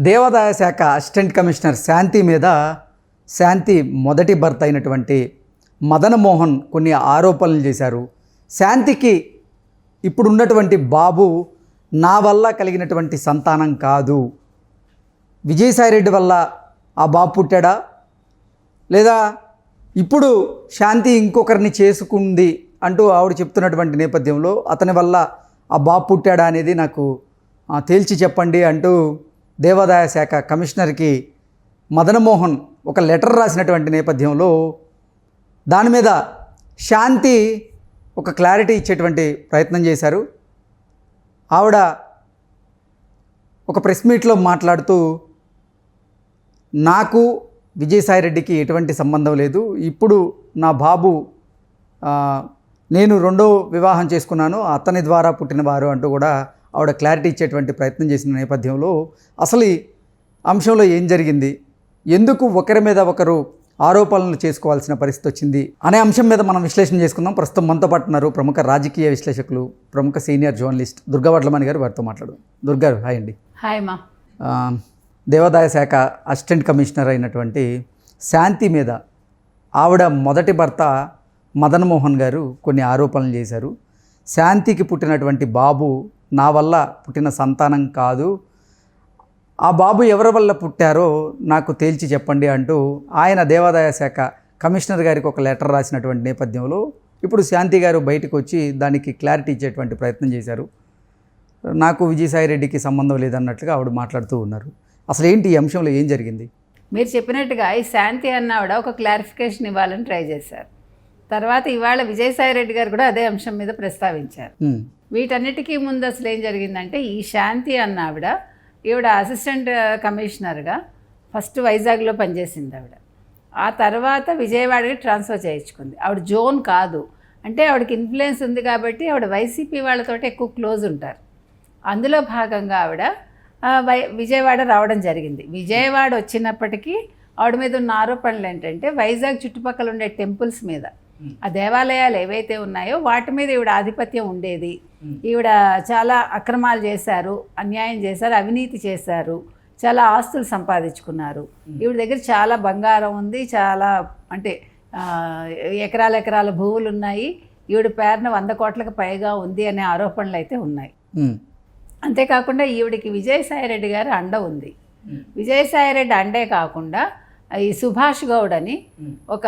దేవాదాయ శాఖ assistant commissioner శాంతి మీద శాంతి మొదటి భర్త అయినటువంటి మదన్ మోహన్ కొన్ని ఆరోపణలు చేశారు. శాంతికి ఇప్పుడున్నటువంటి బాబు నా వల్ల కలిగినటువంటి సంతానం కాదు, విజయసాయిరెడ్డి వల్ల ఆ బాబు పుట్టాడా లేదా ఇప్పుడు శాంతి ఇంకొకరిని చేసుకుంది అంటూ ఆవిడ చెప్తున్నటువంటి నేపథ్యంలో అతని వల్ల ఆ బాబు పుట్టాడా అనేది నాకు తేల్చి చెప్పండి అంటూ దేవాదాయ శాఖ కమిషనర్కి మదన్ మోహన్ ఒక లెటర్ రాసినటువంటి నేపథ్యంలో దాని మీద శాంతి ఒక క్లారిటీ ఇచ్చేటువంటి ప్రయత్నం చేశారు. ఆవిడ ఒక ప్రెస్ మీట్లో మాట్లాడుతూ నాకు విజయసాయిరెడ్డికి ఎటువంటి సంబంధం లేదు, ఇప్పుడు నా బాబు నేను రెండో వివాహం చేసుకున్నాను, అతని ద్వారా పుట్టినవారు అంటూ కూడా ఆవిడ క్లారిటీ ఇచ్చేటువంటి ప్రయత్నం చేసిన నేపథ్యంలో అసలు ఈ అంశంలో ఏం జరిగింది, ఎందుకు ఒకరి మీద ఒకరు ఆరోపణలు చేసుకోవాల్సిన పరిస్థితి వచ్చింది అనే అంశం మీద మనం విశ్లేషణ చేసుకుందాం. ప్రస్తుతం మనతో పాటు ఉన్నారు ప్రముఖ రాజకీయ విశ్లేషకులు, ప్రముఖ సీనియర్ జర్నలిస్ట్ దుర్గా వడ్లమణి గారు. వారితో మాట్లాడదాం. దుర్గారు, హాయ్ అండి. హాయ్ మా. దేవాదాయ శాఖ అసిస్టెంట్ కమిషనర్ అయినటువంటి శాంతి మీద ఆవిడ మొదటి భర్త మదన్ మోహన్ గారు కొన్ని ఆరోపణలు చేశారు. శాంతికి పుట్టినటువంటి బాబు నా వల్ల పుట్టిన సంతానం కాదు, ఆ బాబు ఎవరి వల్ల పుట్టారో నాకు తేల్చి చెప్పండి అంటూ ఆయన దేవాదాయ శాఖ కమిషనర్ గారికి ఒక లెటర్ రాసినటువంటి నేపథ్యంలో ఇప్పుడు శాంతి గారు బయటకు వచ్చి దానికి క్లారిటీ ఇచ్చేటువంటి ప్రయత్నం చేశారు. నాకు విజయసాయిరెడ్డికి సంబంధం లేదన్నట్లుగా ఆవిడ మాట్లాడుతూ ఉన్నారు. అసలు ఏంటి ఈ అంశంలో ఏం జరిగింది? మీరు చెప్పినట్టుగా ఈ శాంతి అన్న ఆవిడ ఒక క్లారిఫికేషన్ ఇవ్వాలని ట్రై చేశారు. తర్వాత ఇవాళ విజయసాయిరెడ్డి గారు కూడా అదే అంశం మీద ప్రస్తావించారు. వీటన్నిటికీ ముందు అసలు ఏం జరిగిందంటే ఈ శాంతి అన్న ఈవిడ అసిస్టెంట్ కమిషనర్గా ఫస్ట్ వైజాగ్లో పనిచేసింది ఆవిడ. ఆ తర్వాత విజయవాడకి ట్రాన్స్ఫర్ చేయించుకుంది. ఆవిడ జోన్ కాదు, అంటే ఆవిడకి ఇన్ఫ్లుయెన్స్ ఉంది కాబట్టి ఆవిడ వైసీపీ వాళ్ళతో ఎక్కువ క్లోజ్ ఉంటారు. అందులో భాగంగా ఆవిడ విజయవాడ రావడం జరిగింది. విజయవాడ వచ్చినప్పటికీ ఆవిడ మీద ఉన్న ఆరోపణలు ఏంటంటే వైజాగ్ చుట్టుపక్కల ఉండే టెంపుల్స్ మీద, ఆ దేవాలయాలు ఏవైతే ఉన్నాయో వాటి మీద ఈవిడ ఆధిపత్యం ఉండేది. ఈవిడ చాలా అక్రమాలు చేశారు, అన్యాయం చేశారు, అవినీతి చేశారు, చాలా ఆస్తులు సంపాదించుకున్నారు. ఈవిడ దగ్గర చాలా బంగారం ఉంది, చాలా అంటే ఎకరాల భూములు ఉన్నాయి, ఈవిడ పేరున 100 కోట్లకు పైగా ఉంది అనే ఆరోపణలు అయితే ఉన్నాయి. అంతేకాకుండా ఈవిడికి విజయసాయిరెడ్డి గారు అండ ఉంది. విజయసాయిరెడ్డి అండే కాకుండా ఈ సుభాష్ గౌడ్ అని ఒక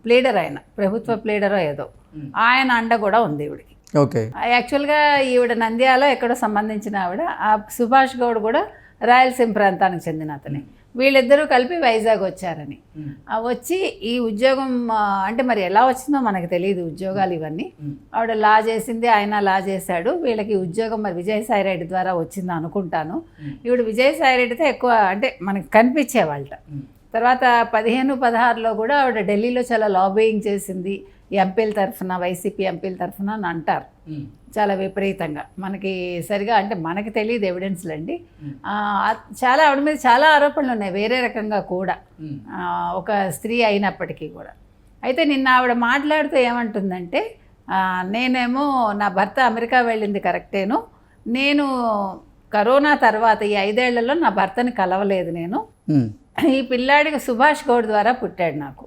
ప్లీడర్, ఆయన ప్రభుత్వ ప్లీడరో ఏదో, ఆయన అండ కూడా ఉంది ఈవిడికి. ఓకే. యాక్చువల్గా ఈవిడ నంద్యాలలో ఎక్కడో సంబంధించిన ఆవిడ. ఆ సుభాష్ గౌడ్ కూడా రాయలసీమ ప్రాంతానికి చెందిన అతని. వీళ్ళిద్దరూ కలిపి వైజాగ్ వచ్చారని. వచ్చి ఈ ఉద్యోగం అంటే మరి ఎలా వచ్చిందో మనకు తెలియదు, ఉద్యోగాలు ఇవన్నీ. ఆవిడ లా చేసింది, ఆయన లా చేశాడు. వీళ్ళకి ఉద్యోగం మరి విజయసాయిరెడ్డి ద్వారా వచ్చింది అనుకుంటాను. ఈవిడ విజయసాయిరెడ్డితో ఎక్కువ అంటే మనకు కనిపించేవాళ్ళ. తర్వాత 15-16లో కూడా ఆవిడ ఢిల్లీలో చాలా లాబియింగ్ చేసింది ఎంపీల తరఫున, వైసీపీ ఎంపీల తరఫున అని అంటారు. చాలా విపరీతంగా, మనకి సరిగా అంటే మనకి తెలియదు ఎవిడెన్స్లు అండి. చాలా ఆవిడ మీద చాలా ఆరోపణలు ఉన్నాయి వేరే రకంగా కూడా, ఒక స్త్రీ అయినప్పటికీ కూడా. అయితే నిన్న ఆవిడ మాట్లాడుతూ ఏమంటుందంటే, నేనేమో నా భర్త అమెరికా వెళ్ళింది కరెక్టేను, నేను కరోనా తర్వాత ఈ 5 ఏళ్లలో నా భర్తని కలవలేదు నేను. ఈ పిల్లాడికి సుభాష్ గౌడ్ ద్వారా పుట్టాడు నాకు.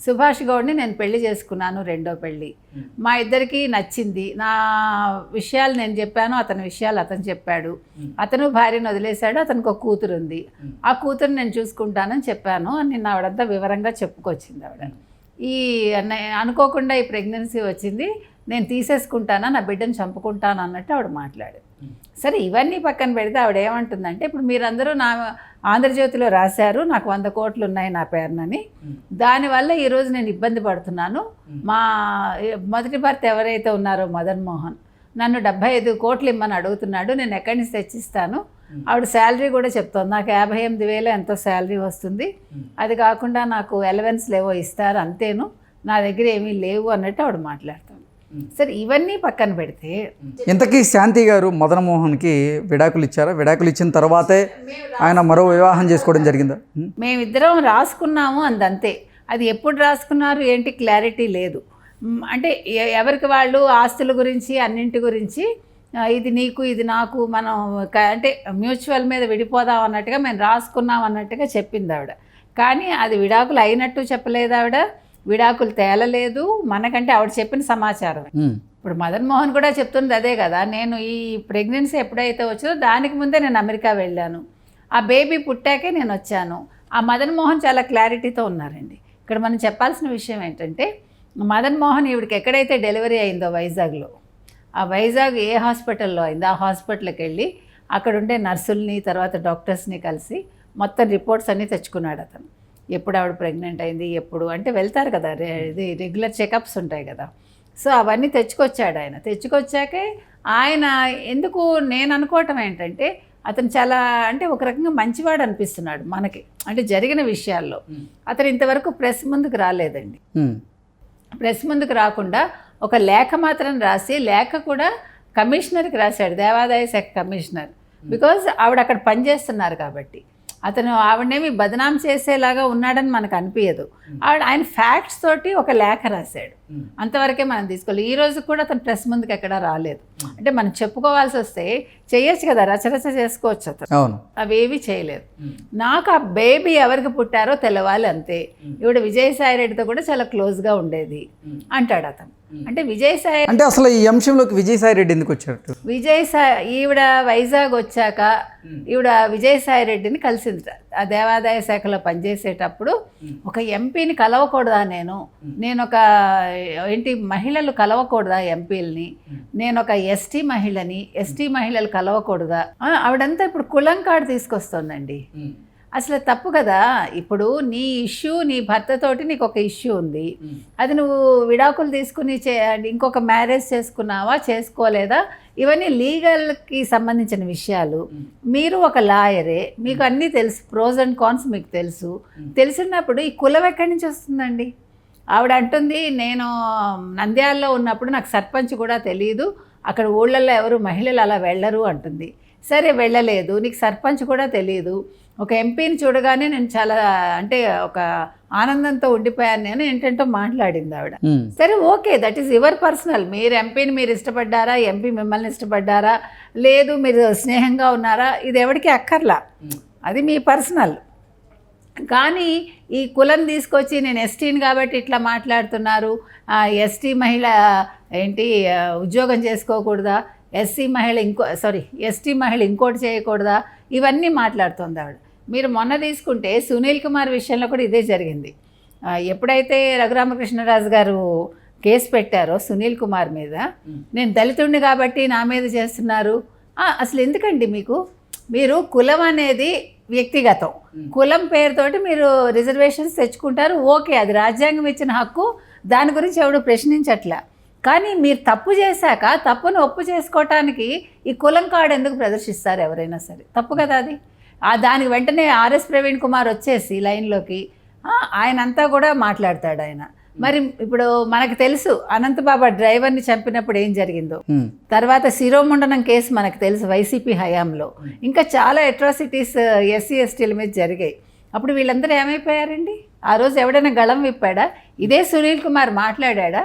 సుభాష్ గౌడ్ని నేను పెళ్లి చేసుకున్నాను, రెండో పెళ్ళి. మా ఇద్దరికి నచ్చింది. నా విషయాలు నేను చెప్పాను, అతని విషయాలు అతను చెప్పాడు. అతను భార్యను వదిలేశాడు, అతనికి ఒక కూతురు ఉంది. ఆ కూతురు నేను చూసుకుంటానని చెప్పాను అని నిన్న ఆవిడంతా వివరంగా చెప్పుకొచ్చింది ఆవిడ. ఈ అనుకోకుండా ఈ ప్రెగ్నెన్సీ వచ్చింది, నేను తీసేసుకుంటానా, నా బిడ్డను చంపుకుంటాను అన్నట్టు ఆవిడ మాట్లాడు. సరే, ఇవన్నీ పక్కన పెడితే ఆవిడ ఏమంటుందంటే, ఇప్పుడు మీరందరూ నా ఆంధ్రజ్యోతిలో రాశారు నాకు 100 కోట్లు ఉన్నాయి నా పేరునని, దానివల్ల ఈరోజు నేను ఇబ్బంది పడుతున్నాను. మా మొదటి భర్త ఎవరైతే ఉన్నారో మదన్ మోహన్ నన్ను 75 కోట్లు ఇమ్మని అడుగుతున్నాడు, నేను ఎక్కడి నుంచి తెచ్చిస్తాను. ఆవిడ శాలరీ కూడా చెప్తోంది, నాకు 58,000 ఎంతో శాలరీ వస్తుంది, అది కాకుండా నాకు ఎలవెన్స్ లేవో ఇస్తారు, అంతేను, నా దగ్గర ఏమీ లేవు అన్నట్టు ఆవిడ మాట్లాడుతుంది. సరే, ఇవన్నీ పక్కన పెడితే ఇంతకీ శాంతి గారు మదన్ మోహన్కి విడాకులు ఇచ్చారా? విడాకులు ఇచ్చిన తర్వాతే ఆయన మరో వివాహం చేసుకోవడం జరిగిందా? మేమిద్దరం రాసుకున్నాము అంతే. అది ఎప్పుడు రాసుకున్నారు ఏంటి క్లారిటీ లేదు. అంటే ఎవరికి వాళ్ళు ఆస్తుల గురించి అన్నింటి గురించి ఇది నీకు ఇది నాకు మనం అంటే మ్యూచువల్ మీద విడిపోదాం అన్నట్టుగా మేము రాసుకున్నాం అన్నట్టుగా చెప్పింది ఆవిడ. కానీ అది విడాకులు అయినట్టు చెప్పలేదు ఆవిడ, విడాకులు తేలలేదు, మనకంటే ఆవిడ చెప్పిన సమాచారం. ఇప్పుడు మదన్ మోహన్ కూడా చెప్తున్నది అదే కదా, నేను ఈ ప్రెగ్నెన్సీ ఎప్పుడైతే వచ్చిందో దానికి ముందే నేను అమెరికా వెళ్ళాను, ఆ బేబీ పుట్టాకే నేను వచ్చాను. ఆ మదన్ మోహన్ చాలా క్లారిటీతో ఉన్నారండి. ఇక్కడ మనం చెప్పాల్సిన విషయం ఏంటంటే, మదన్ మోహన్ ఈవిడికి ఎక్కడైతే డెలివరీ అయిందో వైజాగ్లో, ఆ వైజాగ్ ఏ హాస్పిటల్లో అయిందో ఆ హాస్పిటల్కి వెళ్ళి అక్కడ ఉండే నర్సుల్ని తర్వాత డాక్టర్స్ని కలిసి మొత్తం రిపోర్ట్స్ అన్నీ తెచ్చుకున్నాడు అతను. ఎప్పుడు ఆవిడ ప్రెగ్నెంట్ అయింది, ఎప్పుడు అంటే వెళ్తారు కదా, ఇది రెగ్యులర్ చెకప్స్ ఉంటాయి కదా. సో అవన్నీ తెచ్చుకొచ్చాడు ఆయన. తెచ్చుకొచ్చాకే ఆయన ఎందుకు నేను అనుకోవటం ఏంటంటే, అతను చాలా అంటే ఒక రకంగా మంచివాడు అనిపిస్తున్నాడు మనకి, అంటే జరిగిన విషయాల్లో. అతను ఇంతవరకు ప్రెస్ ముందుకు రాలేదండి. ప్రెస్ ముందుకు రాకుండా ఒక లేఖ మాత్రం రాసి, లేఖ కూడా కమిషనర్కి రాశాడు, దేవాదాయ శాఖ కమిషనర్. బికాజ్ ఆవిడ అక్కడ పనిచేస్తున్నారు కాబట్టి. అతను ఆవిడనేమి బదనాం చేసేలాగా ఉన్నాడని మనకు అనిపించదు. ఆయన ఫ్యాక్ట్స్ తోటి ఒక లేఖ రాశాడు, అంతవరకే మనం తీసుకోవాలి. ఈ రోజు కూడా అతను ప్రెస్ ముందుకు ఎక్కడా రాలేదు. అంటే మనం చెప్పుకోవాల్సి వస్తే చేయొచ్చు కదా, రచరచ చేసుకోవచ్చు అతను, అవేవి చేయలేదు. నాకు ఆ బేబీ ఎవరికి పుట్టారో తెలవాలి అంతే. ఈవిడ విజయసాయి రెడ్డితో కూడా చాలా క్లోజ్గా ఉండేది అంటాడు అతను. అంటే విజయసాయి అంటే అసలు ఈ అంశంలోకి విజయసాయి రెడ్డి ఎందుకు వచ్చారు? ఈవిడ వైజాగ్ వచ్చాక ఈవిడ విజయసాయి రెడ్డిని కలిసింది. ఆ దేవాదాయ శాఖలో పనిచేసేటప్పుడు ఒక ఎంపీని కలవకూడదా, నేను ఒక ఏంటి మహిళలు కలవకూడదా ఎంపీలని, నేను ఒక ఎస్టీ మహిళని, ఎస్టీ మహిళలు కలవకూడదా, ఆవిడంతా ఇప్పుడు కులం కార్డు తీసుకొస్తుందండి. అసలు తప్పు కదా. ఇప్పుడు నీ ఇష్యూ, నీ భర్తతోటి నీకు ఒక ఇష్యూ ఉంది, అది నువ్వు విడాకులు తీసుకుని ఇంకొక మ్యారేజ్ చేసుకున్నావా చేసుకోలేదా, ఇవన్నీ లీగల్కి సంబంధించిన విషయాలు. మీరు ఒక లాయరే, మీకు అన్నీ తెలుసు, ప్రోస్ అండ్ కాన్స్ మీకు తెలుసు. తెలిసినప్పుడు ఈ కులం ఎక్కడి నుంచి వస్తుందండి? ఆవిడ అంటుంది, నేను నంద్యాలలో ఉన్నప్పుడు నాకు సర్పంచ్ కూడా తెలియదు, అక్కడ ఊళ్ళల్లో ఎవరు మహిళలు అలా వెళ్ళరు అంటుంది. సరే వెళ్ళలేదు, నీకు సర్పంచ్ కూడా తెలియదు, ఒక ఎంపీని చూడగానే నేను చాలా అంటే ఒక ఆనందంతో ఉండిపోయాను నేను, ఏంటంటో మాట్లాడింది ఆవిడ. సరే okay, that is your personal. మీరు ఎంపీని మీరు ఇష్టపడ్డారా, ఎంపీ మిమ్మల్ని ఇష్టపడ్డారా, లేదు మీరు స్నేహంగా ఉన్నారా, ఇది ఎవరికి అక్కర్లా, అది మీ పర్సనల్. కానీ ఈ కులం తీసుకొచ్చి నేను ఎస్టీని కాబట్టి ఇట్లా మాట్లాడుతున్నారు, ఎస్టీ మహిళ ఏంటి ఉద్యోగం చేసుకోకూడదా, ఎస్టీ మహిళ ఇంకోటి చేయకూడదా, ఇవన్నీ మాట్లాడుతుంది ఆవిడ. మీరు మొన్న తీసుకుంటే సునీల్ కుమార్ విషయంలో కూడా ఇదే జరిగింది. ఎప్పుడైతే రఘురామకృష్ణరాజు గారు కేసు పెట్టారో సునీల్ కుమార్ మీద, నేను దళితుడిని కాబట్టి నా మీద చేస్తున్నారు, అసలు ఎందుకండి మీకు? మీరు కులం అనేది వ్యక్తిగతం, కులం పేరుతోటి మీరు రిజర్వేషన్స్ తెచ్చుకుంటారు, ఓకే, అది రాజ్యాంగం ఇచ్చిన హక్కు, దాని గురించి ఎవడు ప్రశ్నించట్లా. కానీ మీరు తప్పు చేశాక తప్పును ఒప్పు చేసుకోవటానికి ఈ కులం కార్డు ఎందుకు ప్రదర్శిస్తారు ఎవరైనా సరే? తప్పు కదా అది. దానికి వెంటనే ఆర్ఎస్ ప్రవీణ్ కుమార్ వచ్చేసి లైన్లోకి ఆయన అంతా కూడా మాట్లాడతాడు ఆయన. మరి ఇప్పుడు మనకు తెలుసు అనంతబాబా డ్రైవర్ని చంపినప్పుడు ఏం జరిగిందో, తర్వాత శిరోముండనం కేసు మనకు తెలుసు వైసీపీ హయాంలో, ఇంకా చాలా అట్రాసిటీస్ ఎస్సీ ఎస్టీల మీద జరిగాయి. అప్పుడు వీళ్ళందరూ ఏమైపోయారండి? ఆ రోజు ఎవడైనా గళం విప్పాడా? ఇదే సునీల్ కుమార్ మాట్లాడా?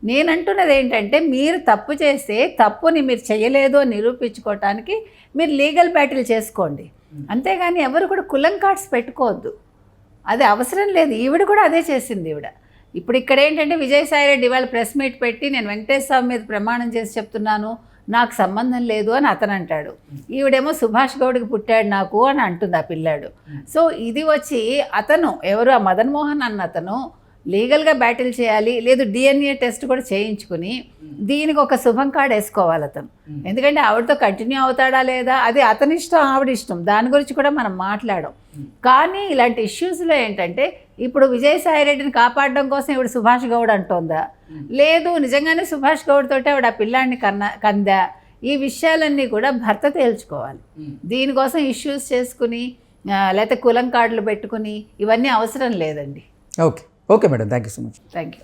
నేనంటున్నది ఏంటంటే, మీరు తప్పు చేస్తే తప్పుని మీరు చేయలేదు అని నిరూపించుకోవటానికి మీరు లీగల్ బ్యాటిల్ చేసుకోండి, అంతేగాని ఎవరు కూడా కులం కార్డ్స్ పెట్టుకోవద్దు, అది అవసరం లేదు. ఈవిడ కూడా అదే చేసింది ఈవిడ. ఇప్పుడు ఇక్కడ ఏంటంటే విజయసాయి రెడ్డి ఇవాళ ప్రెస్ మీట్ పెట్టి నేను వెంకటేశ్వర స్వామి మీద ప్రమాణం చేసి చెప్తున్నాను, నాకు సంబంధం లేదు అని అతను అంటాడు. ఈవిడేమో సుభాష్ గౌడ్కి పుట్టాడు నాకు అని అంటుంది ఆ పిల్లాడు. సో ఇది వచ్చి అతను ఎవరు, ఆ మదన్ మోహన్ అన్న అతను లీగల్గా బ్యాటిల్ చేయాలి, లేదు డిఎన్ఏ టెస్ట్ కూడా చేయించుకుని దీనికి ఒక శుభం కార్డు వేసుకోవాలి అతను. ఎందుకంటే ఆవిడతో కంటిన్యూ అవుతాడా లేదా అది అతని ఇష్టం, ఆవిడ ఇష్టం, దాని గురించి కూడా మనం మాట్లాడం. కానీ ఇలాంటి ఇష్యూస్లో ఏంటంటే, ఇప్పుడు విజయసాయి రెడ్డిని కాపాడడం కోసం ఇవిడ సుభాష్ గౌడ్ అంటోందా, లేదు నిజంగానే సుభాష్ గౌడ్ తోటి ఆవిడ ఆ పిల్లాడిని కందా, ఈ విషయాలన్నీ కూడా భర్త తేల్చుకోవాలి. దీనికోసం ఇష్యూస్ చేసుకుని లేకపోతే కులం కార్డులు పెట్టుకుని ఇవన్నీ అవసరం లేదండి. Okay madam, thank you so much. Thank you.